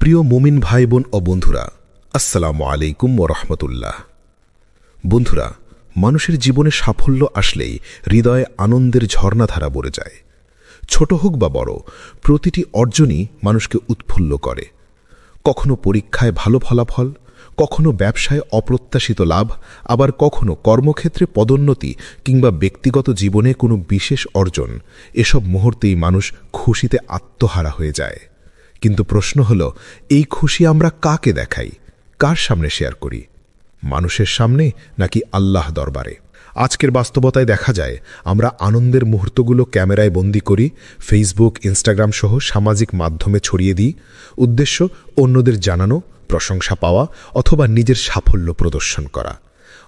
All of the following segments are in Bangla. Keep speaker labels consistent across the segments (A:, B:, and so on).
A: প্রিয় মুমিন ভাই বোন ও বন্ধুরা, আসসালামু আলাইকুম ওয়া রাহমাতুল্লাহ। বন্ধুরা, মানুষের জীবনে সাফল্য আসলেই হৃদয়ে আনন্দের ঝর্ণাধারা বয়ে যায়। ছোট হোক বা বড়, প্রতিটি অর্জনই মানুষকে উৎফুল্ল করে। কখনো পরীক্ষায় ভালো ফলাফল, কখনো ব্যবসায় অপ্রত্যাশিত লাভ, আবার কখনো কর্মক্ষেত্রে পদোন্নতি কিংবা ব্যক্তিগত জীবনে কোনো বিশেষ অর্জন। এসব মুহূর্তেই মানুষ খুশিতে আত্মহারা হয়ে যায়। কিন্তু প্রশ্ন হলো, এই খুশি আমরা কাকে দেখাই, কার সামনে শেয়ার করি? মানুষের সামনে নাকি আল্লাহ দরবারে? আজকের বাস্তবতায় দেখা যায় আমরা আনন্দের মুহূর্তগুলো ক্যামেরায় বন্দী করি, ফেসবুক, ইনস্টাগ্রাম সহ সামাজিক মাধ্যমে ছড়িয়ে দিই। উদ্দেশ্য অন্যদের জানানো, প্রশংসা পাওয়া অথবা নিজের সাফল্য প্রদর্শন করা।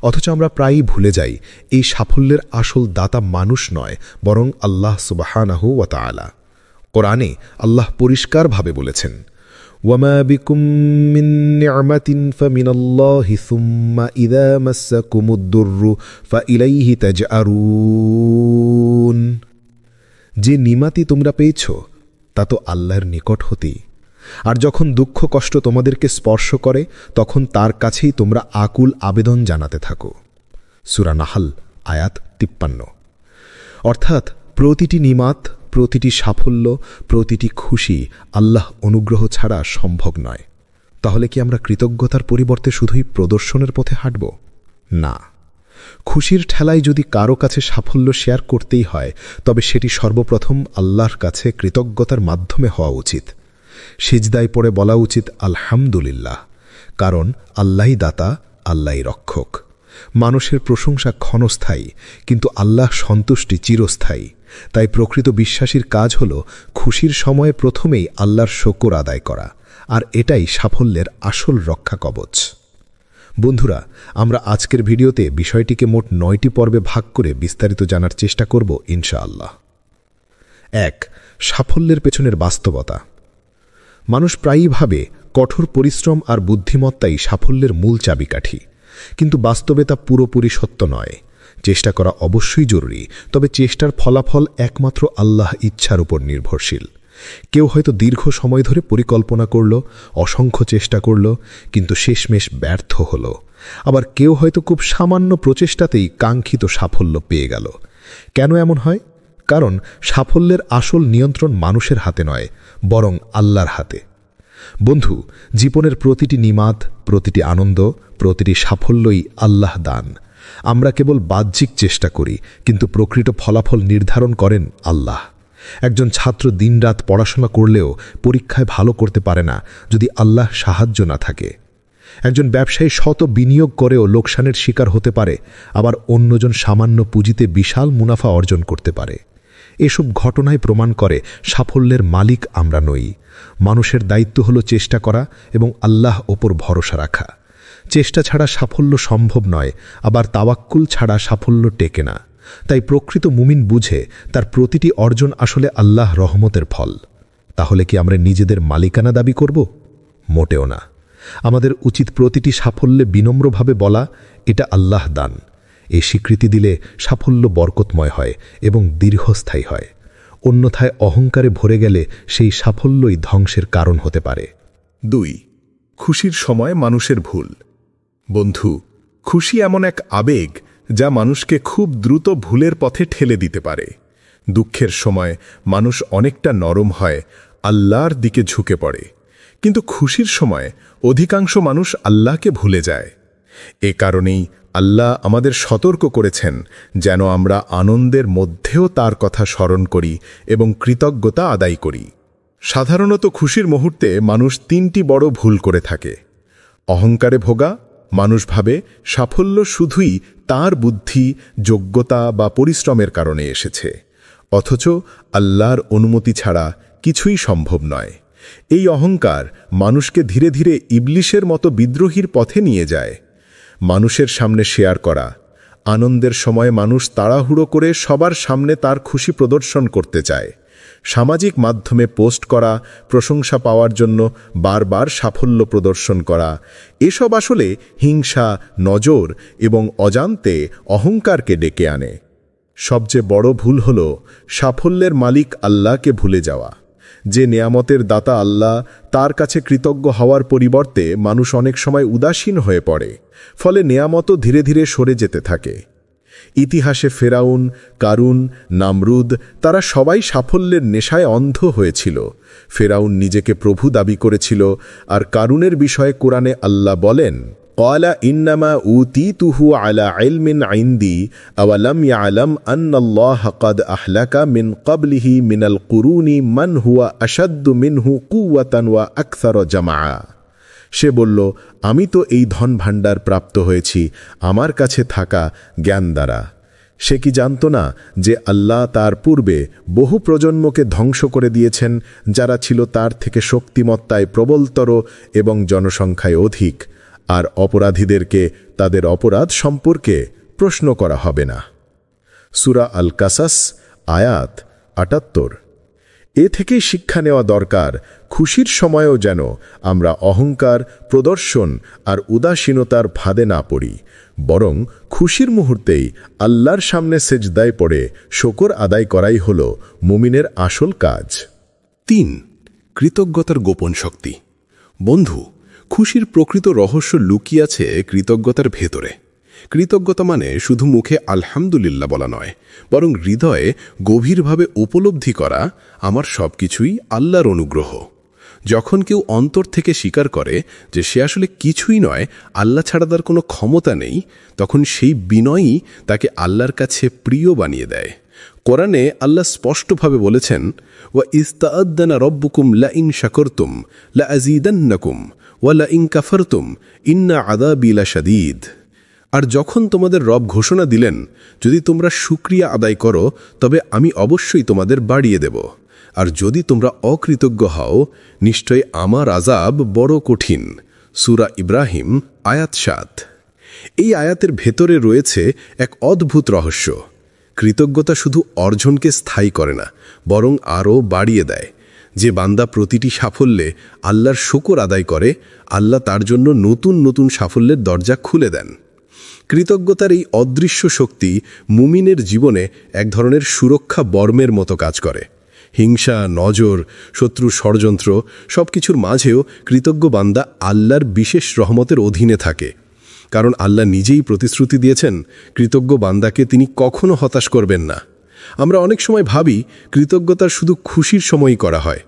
A: অথচ আমরা প্রায়ই ভুলে যাই, এই সাফল্যের আসল দাতা মানুষ নয়, বরং আল্লাহ সুবহানাহু ওয়া তাআলা। কোরআনে আল্লাহ পরিষ্কারভাবে বলেছেন, ওয়ামা বিকুম মিন নি'মাতিন ফামিনাল্লাহি সুম্মা ইযা মাসসাকুমুদ-দুররু ফাইলাইহি তাজআরুন। যে নিমাতি তোমরা পেয়েছ তা তো আল্লাহর নিকট হতেই, আর যখন দুঃখ কষ্ট তোমাদেরকে স্পর্শ করে তখন তার কাছেই তোমরা আকুল আবেদন জানাতে থাকো। সূরা নাহল আয়াত 53। অর্থাৎ প্রতিটি নিমাত, প্রতিটি সাফল্য, প্রতিটি খুশি আল্লাহ অনুগ্রহ ছাড়া সম্ভব নয়। তাহলে কি আমরা কৃতজ্ঞতার পরিবর্তে শুধুই প্রদর্শনের পথে হাঁটব? না। খুশির ঠেলায় যদি কারো কাছে সাফল্য শেয়ার করতেই হয়, তবে সেটি সর্বপ্রথম আল্লাহর কাছে কৃতজ্ঞতার মাধ্যমে হওয়া উচিত। সিজদায় পড়ে বলা উচিত আলহামদুলিল্লাহ, কারণ আল্লাহই দাতা, আল্লাহই রক্ষক। মানুষের প্রশংসা ক্ষণস্থায়ী, কিন্তু আল্লাহ সন্তুষ্টি চিরস্থায়ী। তাই প্রকৃত বিশ্বাসীর কাজ হল খুশির সময়ে প্রথমেই আল্লাহর শুকর আদায় করা, আর এটাই সাফল্যের আসল রক্ষা কবচ। বন্ধুরা, আমরা আজকের ভিডিওতে বিষয়টিকে মোট 9টি পর্বে ভাগ করে বিস্তারিত জানার চেষ্টা করব ইনশাআল্লাহ। 1. সাফল্যের পেছনের বাস্তবতা। মানুষ প্রায়ই ভাবে কঠোর পরিশ্রম আর বুদ্ধিমত্তাই সাফল্যের মূল চাবিকাঠি, কিন্তু বাস্তবে তা পুরোপুরি সত্য নয়। চেষ্টা করা অবশ্যই জরুরি, তবে চেষ্টার ফলাফল একমাত্র আল্লাহ ইচ্ছার উপর নির্ভরশীল। কেউ হয়তো দীর্ঘ সময় ধরে পরিকল্পনা করল, অসংখ্য চেষ্টা করল, কিন্তু শেষমেশ ব্যর্থ হল। আবার কেউ হয়তো খুব সামান্য প্রচেষ্টাতেই কাঙ্ক্ষিত সাফল্য পেয়ে গেল। কেন এমন হয়? কারণ সাফল্যের আসল নিয়ন্ত্রণ মানুষের হাতে নয়, বরং আল্লাহর হাতে। বন্ধু, জীবনের প্রতিটি নিমাত, প্রতিটি আনন্দ, প্রতিটি সাফল্যই আল্লাহ দান। আমরা কেবল বাহ্যিক চেষ্টা করি, কিন্তু প্রকৃত ফলাফল নির্ধারণ করেন আল্লাহ। একজন ছাত্র দিনরাত পড়াশোনা করলেও পরীক্ষায় ভালো করতে পারে না যদি আল্লাহ সাহায্য না থাকে। একজন ব্যবসায়ী শত বিনিয়োগ করেও লোকসানের শিকার হতে পারে, আবার অন্যজন সামান্য পুঁজিতে বিশাল মুনাফা অর্জন করতে পারে। এসব ঘটনায় প্রমাণ করে সাফল্যের মালিক আমরা নই। মানুষের দায়িত্ব হলো চেষ্টা করা এবং আল্লাহ ওপর ভরসা রাখা। চেষ্টা ছাড়া সাফল্য সম্ভব নয়, আবার তাওয়াক্কুল ছাড়া সাফল্য টেকে না। তাই প্রকৃত মুমিন বুঝে তার প্রতিটি অর্জন আসলে আল্লাহ রহমতের ফল। তাহলে কি আমরা নিজেদের মালিকানা দাবি করব? মোটেও না। আমাদের উচিত প্রতিটি সাফল্যে বিনম্রভাবে বলা, এটা আল্লাহ দান। এই স্বীকৃতি দিলে সাফল্য বরকতময় হয় এবং দীর্ঘস্থায়ী হয়। অন্যথায় অহংকারে ভরে গেলে সেই সাফল্যই ধ্বংসের কারণ হতে পারে।
B: 2. খুশির সময় মানুষের ভুল। বন্ধু, খুশি এমন এক আবেগ যা মানুষকে খুব দ্রুত ভুলের পথে ঠেলে দিতে পারে। দুঃখের সময় মানুষ অনেকটা নরম হয়, আল্লাহর দিকে ঝুঁকে পড়ে। কিন্তু খুশির সময় অধিকাংশ মানুষ আল্লাহকে ভুলে যায়। এ কারণেই আল্লাহ আমাদের সতর্ক করেছেন যেন আমরা আনন্দের মধ্যেও তার কথা স্মরণ করি এবং কৃতজ্ঞতা আদায় করি। সাধারণত খুশির মুহূর্তে মানুষ 3টি বড় ভুল করে থাকে। অহংকারে ভোগা। মানুষ ভাবে সাফল্য শুধুই তার বুদ্ধি, যোগ্যতা বা পরিশ্রমের কারণে এসেছে, অথচ আল্লাহর অনুমতি ছাড়া কিছুই সম্ভব নয়। এই অহংকার মানুষকে ধীরে ধীরে ইবলিশের মতো বিদ্রোহীর পথে নিয়ে যায়। মানুষের সামনে শেয়ার করা। আনন্দের সময় মানুষ তাড়াহুড়ো করে সবার সামনে তার খুশি প্রদর্শন করতে চায়। সামাজিক মাধ্যমে পোস্ট করা, প্রশংসা পাওয়ার জন্য বারবার সাফল্য প্রদর্শন করা, এসব আসলে হিংসা, নজর এবং অজান্তে অহংকারকে ডেকে আনে। সবচেয়ে বড় ভুল হল সাফল্যের মালিক আল্লাহকে ভুলে যাওয়া। যে নেয়ামতের দাতা আল্লাহ, তার কাছে কৃতজ্ঞ হওয়ার পরিবর্তে মানুষ অনেক সময় উদাসীন হয়ে পড়ে, ফলে নেয়ামতও ধীরে ধীরে সরে যেতে থাকে। ইতিহাসে ফেরাউন, কারুন, নামরুদ তারা সবাই সাফল্যের নেশায় অন্ধ হয়েছিল। ফেরাউন নিজেকে প্রভু দাবি করেছিল, আর কারুনের বিষয়ে কোরআনে আল্লাহ বলেন, ক্বালা ইন্নামা উতীতুহু আলা ইলমিন ইনদি আওয়ালাম ইয়ালাম আন্নাল্লাহা ক্বাদ আহলাকা মিন ক্বাবলিহি মিনাল কুরুনি মান হুয়া আশাদ্দু মিনহু কুওয়াতান ওয়া আকসার জামাআ। সে বলল, আমি তো এই ধন ভাণ্ডার প্রাপ্ত হয়েছি আমার কাছে থাকা জ্ঞান দ্বারা। সে কি জানত না যে আল্লাহ তার পূর্বে বহু প্রজন্মকে ধ্বংস করে দিয়েছেন, যারা ছিল তার থেকে শক্তিমত্তায় প্রবলতর এবং জনসংখ্যায় অধিক, আর অপরাধীদেরকে তাদের অপরাধ সম্পর্কে প্রশ্ন করা হবে না। সূরা আল কাসাস, আয়াত ৭৮। এ থেকেই শিক্ষা নেওয়া দরকার, খুশির সময়েও যেন আমরা অহংকার, প্রদর্শন আর উদাসীনতার ফাঁদে না পড়ি, বরং খুশির মুহূর্তেই আল্লাহর সামনে সেজদায় পড়ে শকর আদায় করাই হল মুমিনের আসল কাজ।
C: ৩. কৃতজ্ঞতার গোপন শক্তি। বন্ধু, খুশির প্রকৃত রহস্য লুকিয়ে আছে কৃতজ্ঞতার ভেতরে। কৃতজ্ঞতা মানে শুধু মুখে আলহামদুলিল্লাহ বলা নয়, বরং হৃদয়ে গভীরভাবে উপলব্ধি করা, আমার সবকিছুই আল্লাহর অনুগ্রহ। যখন কেউ অন্তর থেকে স্বীকার করে যে সে আসলে কিছুই নয়, আল্লাহ ছাড়া তার কোনো ক্ষমতা নেই, তখন সেই বিনয়ই তাকে আল্লাহর কাছে প্রিয় বানিয়ে দেয়। কোরআনে আল্লাহ স্পষ্টভাবে বলেছেন, ওয়া ইস্তাআদ্দানা রব্বুকুম লা ইন শাকারতুম লা আযীদান্নাকুম ওয়া লা ইন কাফারতুম ইন্না আযাবী লাশাদীদ। আর যখন তোমাদের রব ঘোষণা দিলেন, যদি তোমরা শুকরিয়া আদায় করো তবে আমি অবশ্যই তোমাদের বাড়িয়ে দেব, আর যদি তোমরা অকৃতজ্ঞ হও নিশ্চয় আমার আযাব বড় কঠিন। সূরা ইব্রাহিম, আয়াত ৭। এই আয়াতের ভেতরে রয়েছে এক অদ্ভুত রহস্য। কৃতজ্ঞতা শুধু অর্জনকে স্থায়ী করে না, বরং আরও বাড়িয়ে দেয়। যে বান্দা প্রতিটি সাফল্যে আল্লাহর শুকর আদায় করে, আল্লাহ তার জন্য নতুন নতুন সাফল্যের দরজা খুলে দেন। কৃতজ্ঞতার এই অদৃশ্য শক্তি মুমিনের জীবনে এক ধরনের সুরক্ষা বর্মের মতো কাজ করে। হিংসা, নজর, শত্রুর ষড়যন্ত্র সবকিছুর মাঝেও কৃতজ্ঞ বান্দা আল্লাহর বিশেষ রহমতের অধীনে থাকে, কারণ আল্লাহ নিজেই প্রতিশ্রুতি দিয়েছেন কৃতজ্ঞ বান্দাকে তিনি কখনো হতাশ করবেন না। আমরা অনেক সময় ভাবি কৃতজ্ঞতার শুধু খুশির সময়ই করা হয়,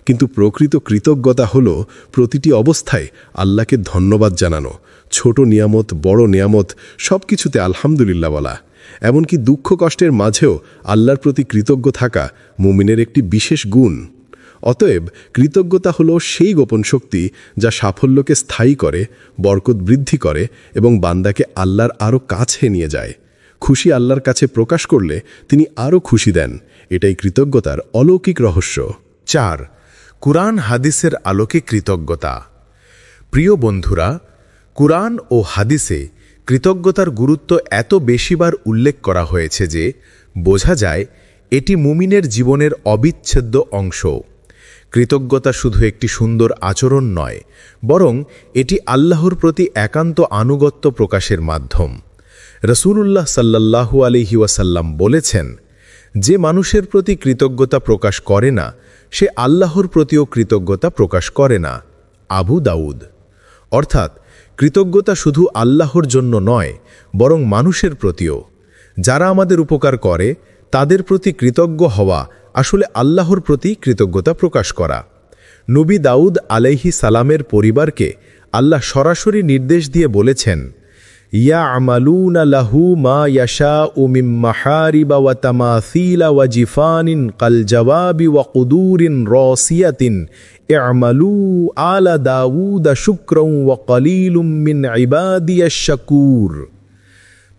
C: কিন্তু প্রকৃত কৃতজ্ঞতা হল প্রতিটি অবস্থায় আল্লাহকে ধন্যবাদ জানানো, ছোট নিয়ামত, বড় নিয়ামত সবকিছুতে আলহামদুলিল্লাহ বলা। এমনকি দুঃখ কষ্টের মাঝেও আল্লাহর প্রতি কৃতজ্ঞ থাকা মুমিনের একটি বিশেষ গুণ। অতএব কৃতজ্ঞতা হল সেই গোপন শক্তি যা সাফল্যকে স্থায়ী করে, বরকত বৃদ্ধি করে এবং বান্দাকে আল্লাহর আরও কাছে নিয়ে যায়। খুশি আল্লাহর কাছে প্রকাশ করলে তিনি আরও খুশি দেন। এটাই কৃতজ্ঞতার অলৌকিক রহস্য।
A: ৪. কুরআন হাদিসের আলোকে কৃতজ্ঞতা। প্রিয় বন্ধুরা, কুরআন ও হাদিসে কৃতজ্ঞতার গুরুত্ব এত বেশিবার উল্লেখ করা হয়েছে যে বোঝা যায় এটি মুমিনের জীবনের অবিচ্ছেদ্য অংশ। কৃতজ্ঞতা শুধু একটি সুন্দর আচরণ নয়, বরং এটি আল্লাহর প্রতি একান্ত আনুগত্য প্রকাশের মাধ্যম। রাসূলুল্লাহ সাল্লাল্লাহু আলাইহি ওয়াসাল্লাম বলেছেন, যে মানুষের প্রতি কৃতজ্ঞতা প্রকাশ করে না, সে আল্লাহর প্রতিও কৃতজ্ঞতা প্রকাশ করে না। আবু দাউদ। অর্থাৎ কৃতজ্ঞতা শুধু আল্লাহর জন্য নয়, বরং মানুষের প্রতিও। যারা আমাদের উপকার করে তাদের প্রতি কৃতজ্ঞ হওয়া আসলে আল্লাহর প্রতি কৃতজ্ঞতা প্রকাশ করা। নবী দাউদ আলাইহি সালামের পরিবারকে আল্লাহ সরাসরি নির্দেশ দিয়ে বলেছেন, ইয়া'মালুনা লাহু মা ইয়াশাউ মিন মাহারিবা ওয়া তামাসিলা ওয়া জিফানিন কাল জাওয়াবি ওয়া কুদুরিন রাসিয়াতিন ই'মালু আলা দাউদা শুকরান ওয়া কালিলুম মিন ইবাদিয়াশ শাকুর।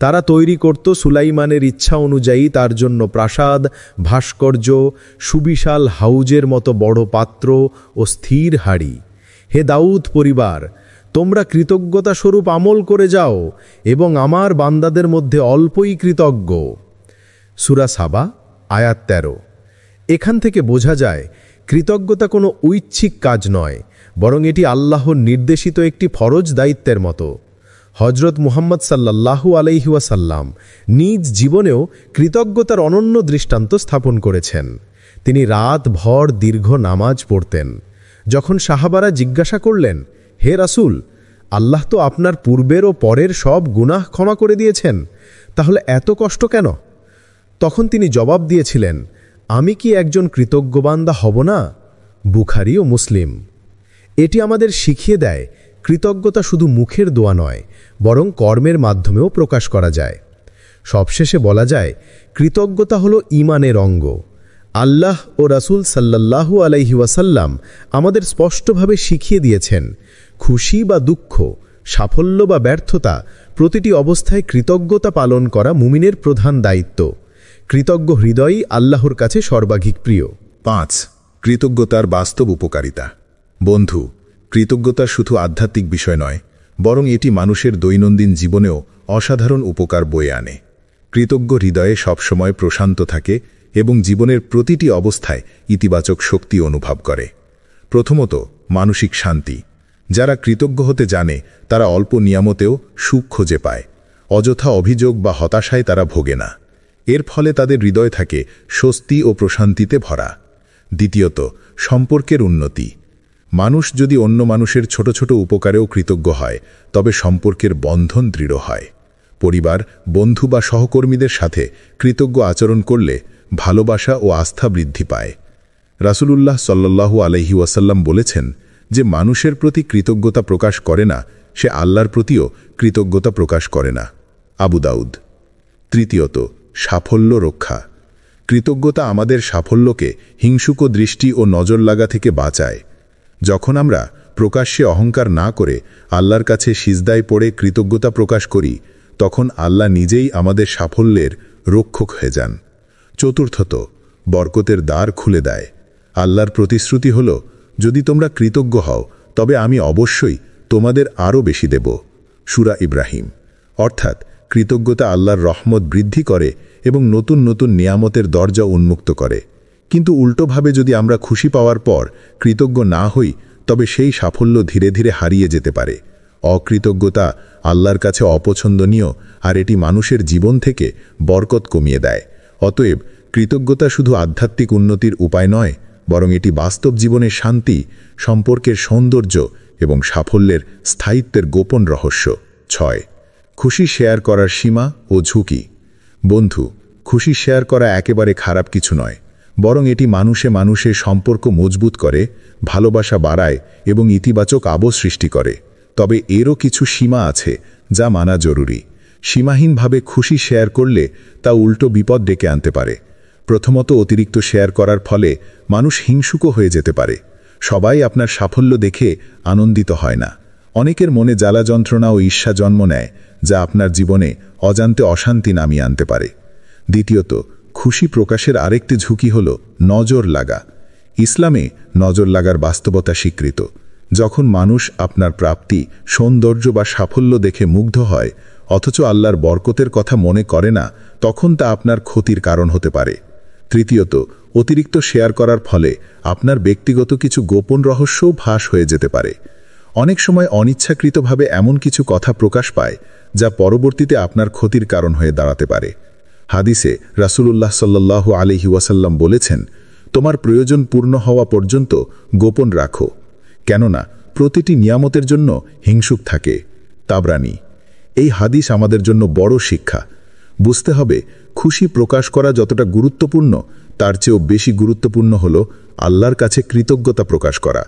A: তারা তৈরি করত সুলাইমানের ইচ্ছা অনুযায়ী তার জন্য প্রাসাদ, ভাস্কর্য, সুবিশাল হাউজের মতো বড় পাত্র ও স্থির হাড়ি। হে দাউদ পরিবার, তোমরা কৃতজ্ঞতা স্বরূপ আমল করে যাও এবং আমার বান্দাদের মধ্যে অল্পই কৃতজ্ঞ। সূরা সাবা, আয়াত ১৩। এখান থেকে বোঝা যায় কৃতজ্ঞতা কোনো ঐচ্ছিক কাজ নয়, বরং এটি আল্লাহর নির্দেশিত একটি ফরজ দায়িত্বের মতো। হজরত মুহাম্মদ সাল্লাল্লাহু আলাইহি ওয়াসাল্লাম নিজ জীবনেও কৃতজ্ঞতার অনন্য দৃষ্টান্ত স্থাপন করেছেন। তিনি রাতভর দীর্ঘ নামাজ পড়তেন। যখন সাহাবারা জিজ্ঞাসা করলেন, হে রাসূল, আল্লাহ তো আপনার পূর্বের ও পরের সব গুনাহ ক্ষমা করে দিয়েছেন, তাহলে এত কষ্ট কেন? তখন তিনি জবাব দিয়েছিলেন, আমি কি একজন কৃতজ্ঞ বান্দা হব না? বুখারী ও মুসলিম। এটি আমাদের শিখিয়ে দেয়, কৃতজ্ঞতা শুধু মুখের দোয়া নয়, বরং কর্মের মাধ্যমেও প্রকাশ করা যায়। সবশেষে বলা যায়, কৃতজ্ঞতা হল ঈমানের অঙ্গ। আল্লাহ ও রাসূল সাল্লাল্লাহু আলাইহি ওয়াসাল্লাম আমাদের স্পষ্টভাবে শিখিয়ে দিয়েছেন, খুশি বা দুঃখ, সাফল্য বা ব্যর্থতা, প্রতিটি অবস্থায় কৃতজ্ঞতা পালন করা মুমিনের প্রধান দায়িত্ব। কৃতজ্ঞ হৃদয়ই আল্লাহর কাছে সর্বাধিক প্রিয়।
B: 5. কৃতজ্ঞতার বাস্তব উপকারিতা। বন্ধু, কৃতজ্ঞতা শুধু আধ্যাত্মিক বিষয় নয়, বরং এটি মানুষের দৈনন্দিন জীবনেও অসাধারণ উপকার বয়ে আনে। কৃতজ্ঞ হৃদয়ে সবসময় প্রশান্ত থাকে এবং জীবনের প্রতিটি অবস্থায় ইতিবাচক শক্তি অনুভব করে। প্রথমত, মানসিক শান্তি। যারা কৃতজ্ঞ হতে জানে তারা অল্প নিয়ামতেও সুখ খুঁজে পায়। অযথা অভিযোগ বা হতাশায় তারা ভোগে না। এর ফলে তাদের হৃদয় থাকে স্বস্তি ও প্রশান্তিতে ভরা। দ্বিতীয়ত, সম্পর্কের উন্নতি। মানুষ যদি অন্য মানুষের ছোট ছোট উপকারেও কৃতজ্ঞ হয়, তবে সম্পর্কের বন্ধন দৃঢ় হয়। পরিবার, বন্ধু বা সহকর্মীদের সাথে কৃতজ্ঞ আচরণ করলে ভালোবাসা ও আস্থা বৃদ্ধি পায়। রাসূলুল্লাহ সাল্লাল্লাহু আলাইহি ওয়াসাল্লাম বলেছেন, যে মানুষের প্রতি কৃতজ্ঞতা প্রকাশ করে না, সে আল্লাহর প্রতিও কৃতজ্ঞতা প্রকাশ করে না। আবু দাউদ। তৃতীয়ত, সাফল্য রক্ষা। কৃতজ্ঞতা আমাদের সাফল্যকে হিংসুক দৃষ্টি ও নজর লাগা থেকে বাঁচায়। যখন আমরা প্রকাশ্যে অহংকার না করে আল্লাহর কাছে সিজদায় পড়ে কৃতজ্ঞতা প্রকাশ করি, তখন আল্লাহ নিজেই আমাদের সাফল্যের রক্ষক হয়ে যান। চতুর্থত, বরকতের দ্বার খুলে দেয়। আল্লাহর প্রতিশ্রুতি হল, যদি তোমরা কৃতজ্ঞ হও তবে আমি অবশ্যই তোমাদের আরও বেশি দেব। সূরা ইব্রাহিম। অর্থাৎ কৃতজ্ঞতা আল্লাহর রহমত বৃদ্ধি করে এবং নতুন নতুন নিয়ামতের দরজা উন্মুক্ত করে। কিন্তু উল্টোভাবে যদি আমরা খুশি পাওয়ার পর কৃতজ্ঞ না হই, তবে সেই সাফল্য ধীরে ধীরে হারিয়ে যেতে পারে। অকৃতজ্ঞতা আল্লাহর কাছে অপছন্দনীয়, আর এটি মানুষের জীবন থেকে বরকত কমিয়ে দেয়। অতএব কৃতজ্ঞতা শুধু আধ্যাত্মিক উন্নতির উপায় নয়, বরং এটি বাস্তব জীবনের শান্তি, সম্পর্কের সৌন্দর্য এবং সাফল্যের স্থায়িত্বের গোপন রহস্য। 6. খুশি শেয়ার করার সীমা ও ঝুঁকি। বন্ধু, খুশি শেয়ার করা একেবারে খারাপ কিছু নয়, বরং এটি মানুষে সম্পর্ক মজবুত করে, ভালোবাসা বাড়ায় এবং ইতিবাচক আবহ সৃষ্টি করে। তবে এরও কিছু সীমা আছে যা মানা জরুরি। সীমাহীনভাবে খুশি শেয়ার করলে তা উল্টো বিপদ ডেকে আনতে পারে। প্রথমত, অতিরিক্ত শেয়ার করার ফলে মানুষ হিংসুক হয়ে যেতে পারে। সবাই আপনার সাফল্য দেখে আনন্দিত হয় না। অনেকের মনে জ্বালা যন্ত্রণা ও ঈর্ষা জন্ম নেয়, যা আপনার জীবনে অজান্তে অশান্তি নামিয়ে আনতে পারে। দ্বিতীয়ত, খুশি প্রকাশের আরেকটি ঝুঁকি হল নজর লাগা। ইসলামে নজর লাগার বাস্তবতা স্বীকৃত। যখন মানুষ আপনার প্রাপ্তি, সৌন্দর্য বা সাফল্য দেখে মুগ্ধ হয়, অথচ আল্লাহর বরকতের কথা মনে করে না, তখন তা আপনার ক্ষতির কারণ হতে পারে। তৃতীয়ত, অতিরিক্ত শেয়ার করার ফলে আপনার ব্যক্তিগত কিছু গোপন রহস্যও ফাঁস হয়ে যেতে পারে। অনেক সময় অনিচ্ছাকৃতভাবে এমন কিছু কথা প্রকাশ পায় যা পরবর্তীতে আপনার ক্ষতির কারণ হয়ে দাঁড়াতে পারে। হাদিসে রাসূলুল্লাহ সাল্লাল্লাহু আলাইহি ওয়াসাল্লাম বলেছেন, তোমার প্রয়োজন পূর্ণ হওয়া পর্যন্ত গোপন রাখো, কেননা প্রতিটি নিয়ামতের জন্য হিংসুক থাকে। তাবরানী। এই হাদিস আমাদের জন্য বড় শিক্ষা। বুঝতে হবে, খুশি প্রকাশ করা যতটা গুরুত্বপূর্ণ, তার চেয়েও বেশি গুরুত্বপূর্ণ হল আল্লাহর কাছে কৃতজ্ঞতা প্রকাশ করা।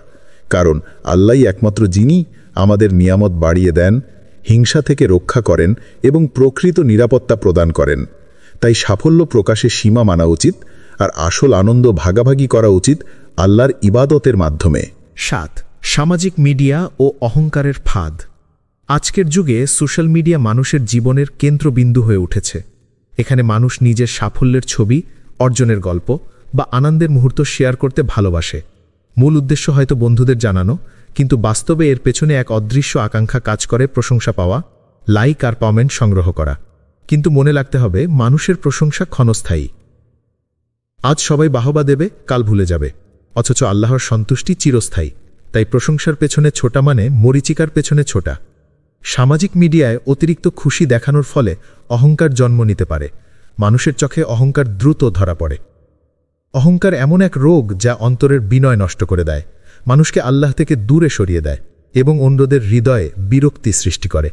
B: কারণ আল্লাহই একমাত্র যিনি আমাদের নিয়ামত বাড়িয়ে দেন, হিংসা থেকে রক্ষা করেন এবং প্রকৃত নিরাপত্তা প্রদান করেন। তাই সাফল্য প্রকাশে সীমা মানা উচিত, আর আসল আনন্দ ভাগাভাগি করা উচিত আল্লাহর ইবাদতের মাধ্যমে।
D: 7. সামাজিক মিডিয়া ও অহংকারের ফাঁদ। আজকের যুগে সোশ্যাল মিডিয়া মানুষের জীবনের কেন্দ্রবিন্দু হয়ে উঠেছে। এখানে মানুষ নিজের সাফল্যের ছবি, অর্জনের গল্প বা আনন্দের মুহূর্ত শেয়ার করতে ভালোবাসে। মূল উদ্দেশ্য হয়তো বন্ধুদের জানানো, কিন্তু বাস্তবে এর পেছনে এক অদৃশ্য আকাঙ্ক্ষা কাজ করে প্রশংসা পাওয়া, লাইক আর কমেন্ট সংগ্রহ করা। কিন্তু মনে রাখতে হবে, মানুষের প্রশংসা ক্ষণস্থায়ী। আজ সবাই বাহবা দেবে, কাল ভুলে যাবে, অথচ আল্লাহর সন্তুষ্টি চিরস্থায়ী। তাই প্রশংসার পেছনে ছোটা মানে মরীচিকার পেছনে ছোটা। সামাজিক মিডিয়ায় অতিরিক্ত খুশি দেখানোর ফলে অহংকার জন্ম নিতে পারে। মানুষের চোখে অহংকার দ্রুত ধরা পড়ে। অহংকার এমন এক রোগ যা অন্তরের বিনয় নষ্ট করে দেয়, মানুষকে আল্লাহ থেকে দূরে সরিয়ে দেয় এবং অন্যদের হৃদয়ে বিরক্তি সৃষ্টি করে।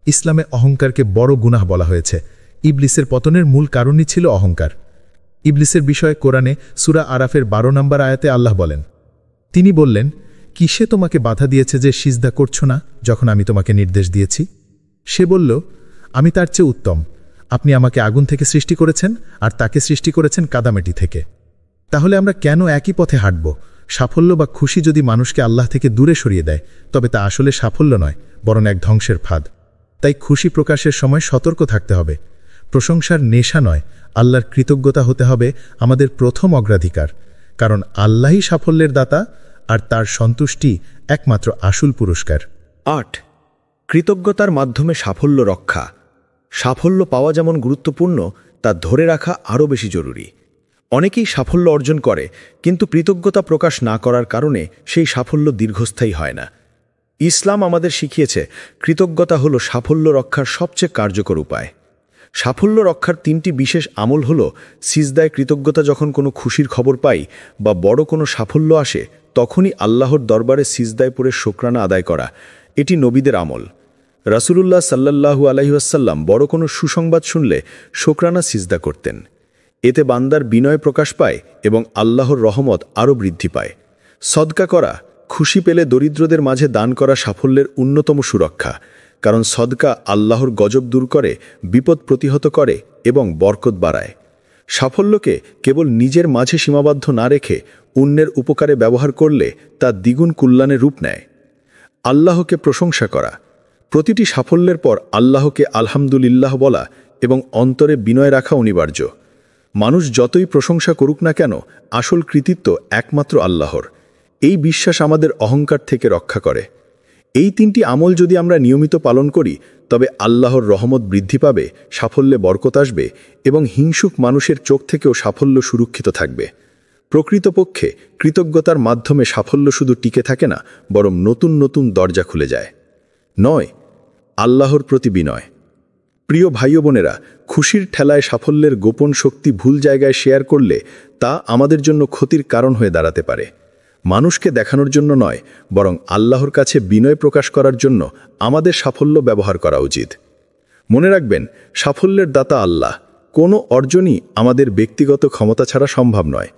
D: ইসলামে অহংকারকে বড় গুনাহ বলা হয়েছে। ইবলিসের পতনের মূল কারণই ছিল অহংকার। ইবলিসের বিষয়ে কোরআনে সূরা আরাফের 12 নম্বর আয়াতে আল্লাহ বলেন, তিনি বললেন, কিসে তোমাকে বাধা দিয়েছে যে সিজদা করছো না যখন আমি তোমাকে নির্দেশ দিয়েছি? সে বলল, আমি তার চেয়ে উত্তম। আপনি আমাকে আগুন থেকে সৃষ্টি করেছেন আর তাকে সৃষ্টি করেছেন কাদামাটি থেকে। তাহলে আমরা কেন একই পথে হাঁটব? সাফল্য বা খুশি যদি মানুষকে আল্লাহ থেকে দূরে সরিয়ে দেয়, তবে তা আসলে সাফল্য নয়, বরং এক ধ্বংসের ফাঁদ। তাই খুশি প্রকাশের সময় সতর্ক থাকতে হবে। প্রশংসার নেশা নয়, আল্লাহর কৃতজ্ঞতা হতে হবে আমাদের প্রথম অগ্রাধিকার, কারণ আল্লাহই সাফল্যের দাতা আর তার সন্তুষ্টি একমাত্র আসল পুরস্কার।
E: ৮. কৃতজ্ঞতার মাধ্যমে সাফল্য রক্ষা। সাফল্য পাওয়া যেমন গুরুত্বপূর্ণ, তা ধরে রাখা আরও বেশি জরুরি। অনেকেই সাফল্য অর্জন করে, কিন্তু কৃতজ্ঞতা প্রকাশ না করার কারণে সেই সাফল্য দীর্ঘস্থায়ী হয় না। ইসলাম আমাদের শিখিয়েছে কৃতজ্ঞতা হল সাফল্য রক্ষার সবচেয়ে কার্যকর উপায়। সাফল্য রক্ষার 3টি বিশেষ আমল হল সিজদায় কৃতজ্ঞতা, যখন কোনো খুশির খবর পাই বা বড় কোনো সাফল্য আসে তখনই আল্লাহর দরবারে সিজদায় পড়ে শুকরানা আদায় করা। এটি নবীদের আমল। রাসূলুল্লাহ সাল্লাল্লাহু আলাইহি ওয়াসাল্লাম বড় কোনো সুসংবাদ শুনলে শুকরানা সিজদা করতেন। এতে বান্দার বিনয় প্রকাশ পায় এবং আল্লাহর রহমত আরও বৃদ্ধি পায়। সদকা করা, খুশি পেলে দরিদ্রদের মাঝে দান করা সাফল্যের অন্যতম সুরক্ষা, কারণ সদকা আল্লাহর গজব দূর করে, বিপদ প্রতিহত করে এবং বরকত বাড়ায়। সাফল্যকে কেবল নিজের মাঝে সীমাবদ্ধ না রেখে অন্যের উপকারে ব্যবহার করলে তা দ্বিগুণ কল্যাণের রূপ নেয়। আল্লাহকে প্রশংসা করা, প্রতিটি সাফল্যের পর আল্লাহকে আলহামদুলিল্লাহ বলা এবং অন্তরে বিনয় রাখা অনিবার্য। মানুষ যতই প্রশংসা করুক না কেন, আসল কৃতিত্ব একমাত্র আল্লাহর। এই বিশ্বাস আমাদের অহংকার থেকে রক্ষা করে। এই 3টি আমল যদি আমরা নিয়মিত পালন করি, তবে আল্লাহর রহমত বৃদ্ধি পাবে, সাফল্যে বরকত আসবে এবং হিংসুক মানুষের চোখ থেকেও সাফল্য সুরক্ষিত থাকবে। প্রকৃতপক্ষে কৃতজ্ঞতার মাধ্যমে সাফল্য শুধু টিকে থাকে না, বরং নতুন নতুন দরজা খুলে যায়। ৯. আল্লাহর প্রতি বিনয়। প্রিয় ভাই ও বোনেরা, খুশির ঠেলায় সাফল্যের গোপন শক্তি ভুল জায়গায় শেয়ার করলে তা আমাদের জন্য ক্ষতির কারণ হয়ে দাঁড়াতে পারে। মানুষকে দেখানোর জন্য নয়, বরং আল্লাহর কাছে বিনয় প্রকাশ করার জন্য আমাদের সাফল্য ব্যবহার করা উচিত। মনে রাখবেন, সাফল্যের দাতা আল্লাহ। কোনো অর্জনই আমাদের ব্যক্তিগত ক্ষমতা ছাড়া সম্ভব নয়।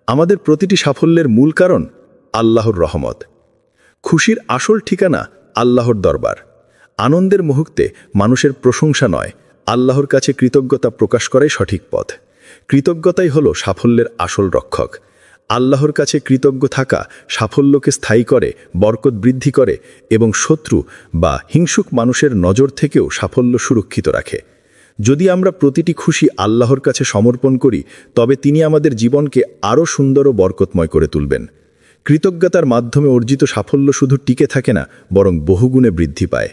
E: আমাদের প্রতিটি সাফল্যের মূল কারণ আল্লাহর রহমত। খুশির আসল ঠিকানা আল্লাহর দরবার। আনন্দের মুহূর্তে মানুষের প্রশংসা নয়, আল্লাহর কাছে কৃতজ্ঞতা প্রকাশ করাই সঠিক পথ। কৃতজ্ঞতাই হল সাফল্যের আসল রক্ষক। আল্লাহর কাছে কৃতজ্ঞ থাকা সাফল্যকে স্থায়ী করে, বরকত বৃদ্ধি করে এবং শত্রু বা হিংসুক মানুষের নজর থেকেও সাফল্য সুরক্ষিত রাখে। যদি আমরা প্রতিটি খুশি আল্লাহর কাছে সমর্পণ করি, তবে তিনি আমাদের জীবনকে আরও সুন্দর ও বরকতময় করে তুলবেন। কৃতজ্ঞতার মাধ্যমে অর্জিত সাফল্য শুধু টিকে থাকে না, বরং বহুগুণে বৃদ্ধি পায়।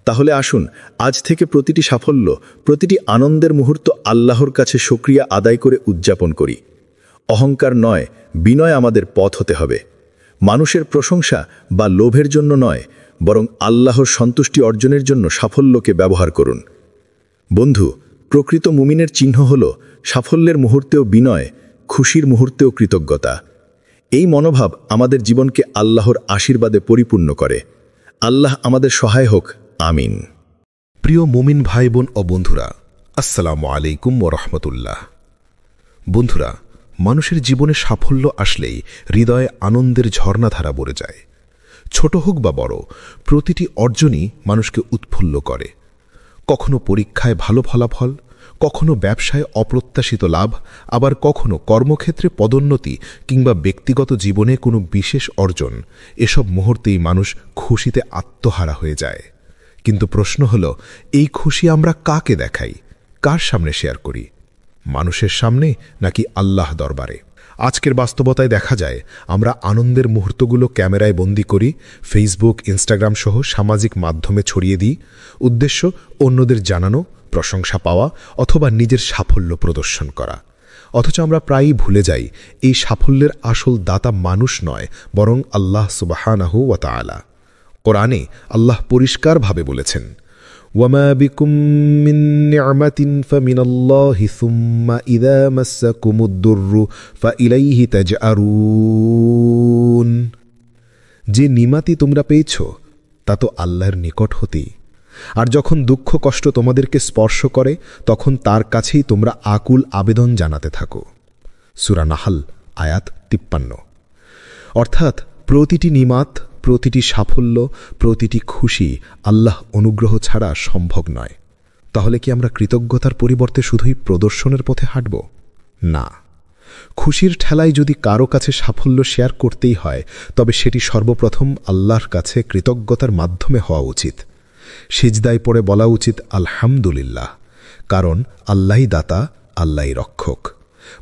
E: তাহলে আসুন, আজ থেকে প্রতিটি সাফল্য, প্রতিটি আনন্দের মুহূর্ত আল্লাহর কাছে শুকরিয়া আদায় করে উদযাপন করি। অহংকার নয়, বিনয় আমাদের পথ হতে হবে। মানুষের প্রশংসা বা লোভের জন্য নয়, বরং আল্লাহর সন্তুষ্টি অর্জনের জন্য সাফল্যকে ব্যবহার করুন। বন্ধু, প্রকৃত মুমিনের চিহ্ন হল সাফল্যের মুহূর্তেও বিনয়, খুশির মুহূর্তেও কৃতজ্ঞতা। এই মনোভাব আমাদের জীবনকে আল্লাহর আশীর্বাদে পরিপূর্ণ করে। আল্লাহ আমাদের সহায় হোক, আমিন।
A: প্রিয় মুমিন ভাই বোন ও বন্ধুরা, আসসালামু আলাইকুম ওয়া রাহমাতুল্লাহ। বন্ধুরা, মানুষের জীবনে সাফল্য আসলেই হৃদয়ে আনন্দের ঝর্ণাধারা বয়ে যায়। ছোট হোক বা বড়, প্রতিটি অর্জনই মানুষকে উৎফুল্ল করে। কখনো পরীক্ষায় ভালো ফলাফল, কখনো ব্যবসায় অপ্রত্যাশিত লাভ, আবার কখনো কর্মক্ষেত্রে পদোন্নতি কিংবা ব্যক্তিগত জীবনে কোনো বিশেষ অর্জন। এসব মুহূর্তেই মানুষ খুশিতে আত্মহারা হয়ে যায়। কিন্তু প্রশ্ন হল, এই খুশি আমরা কাকে দেখাই, কার সামনে শেয়ার করি? মানুষের সামনে নাকি আল্লাহ দরবারে? আজকের বাস্তবতায় দেখা যায় আমরা আনন্দের মুহূর্তগুলো ক্যামেরায় বন্দী করি, ফেসবুক, ইনস্টাগ্রাম সহ সামাজিক মাধ্যমে ছড়িয়ে দিই। উদ্দেশ্য অন্যদের জানানো, প্রশংসা পাওয়া অথবা নিজের সাফল্য প্রদর্শন করা। অথচ আমরা প্রায়ই ভুলে যাই, এই সাফল্যের আসল দাতা মানুষ নয়, বরং আল্লাহ সুবহানাহু ওয়া তাআলা। কোরআনে আল্লাহ পরিষ্কারভাবে বলেছেন, ওয়ামা বিকুম মিন নি'মাতিন ফামিনাল্লাহি সুম্মা ইযা মাসসাকুমুদ-দুররু ফাইলাইহি তাজআরুন। যে নিমাতি তোমরা পেয়েছ তা তো আল্লাহর নিকট হতেই, আর যখন দুঃখ কষ্ট তোমাদেরকে স্পর্শ করে তখন তার কাছেই তোমরা আকুল আবেদন জানাতে থাকো। সূরা নাহল আয়াত 53। অর্থাৎ প্রতিটি নিমাত, প্রতিটি সাফল্য, প্রতিটি খুশি আল্লাহ অনুগ্রহ ছাড়া সম্ভব নয়। তাহলে কি আমরা কৃতজ্ঞতার পরিবর্তে শুধুই প্রদর্শনের পথে হাঁটব? না। খুশির ঠেলায় যদি কারো কাছে সাফল্য শেয়ার করতেই হয়, তবে সেটি সর্বপ্রথম আল্লাহর কাছে কৃতজ্ঞতার মাধ্যমে হওয়া উচিত। সিজদায় পড়ে বলা উচিত আলহামদুলিল্লাহ, কারণ আল্লাহই দাতা, আল্লাহই রক্ষক।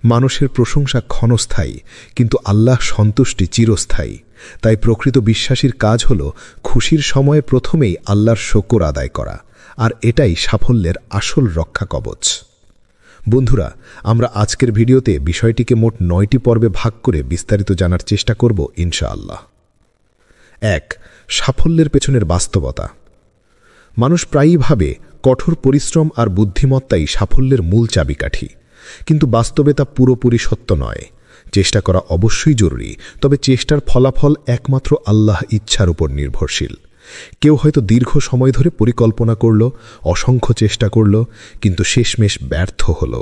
A: মানুষের প্রশংসা ক্ষণস্থায়ী, কিন্তু আল্লাহ সন্তুষ্টি চিরস্থায়ী। তাই প্রকৃত বিশ্বাসীর কাজ হল খুশির সময়ে প্রথমেই আল্লাহর শুকর আদায় করা, আর এটাই সাফল্যের আসল রক্ষা কবচ। বন্ধুরা, আমরা আজকের ভিডিওতে বিষয়টিকে মোট 9টি পর্বে ভাগ করে বিস্তারিত জানার চেষ্টা করব ইনশাআল্লাহ। 1. সাফল্যের পেছনের বাস্তবতা। মানুষ প্রায়ই ভাবে কঠোর পরিশ্রম আর বুদ্ধিমত্তাই সাফল্যের মূল চাবিকাঠি, কিন্তু বাস্তবে তা পুরোপুরি সত্য নয়। চেষ্টা করা অবশ্যই জরুরি, তবে চেষ্টার ফলাফল একমাত্র আল্লাহ ইচ্ছার উপর নির্ভরশীল। কেউ হয়তো দীর্ঘ সময় ধরে পরিকল্পনা করল, অসংখ্য চেষ্টা করল, কিন্তু শেষমেশ ব্যর্থ হল।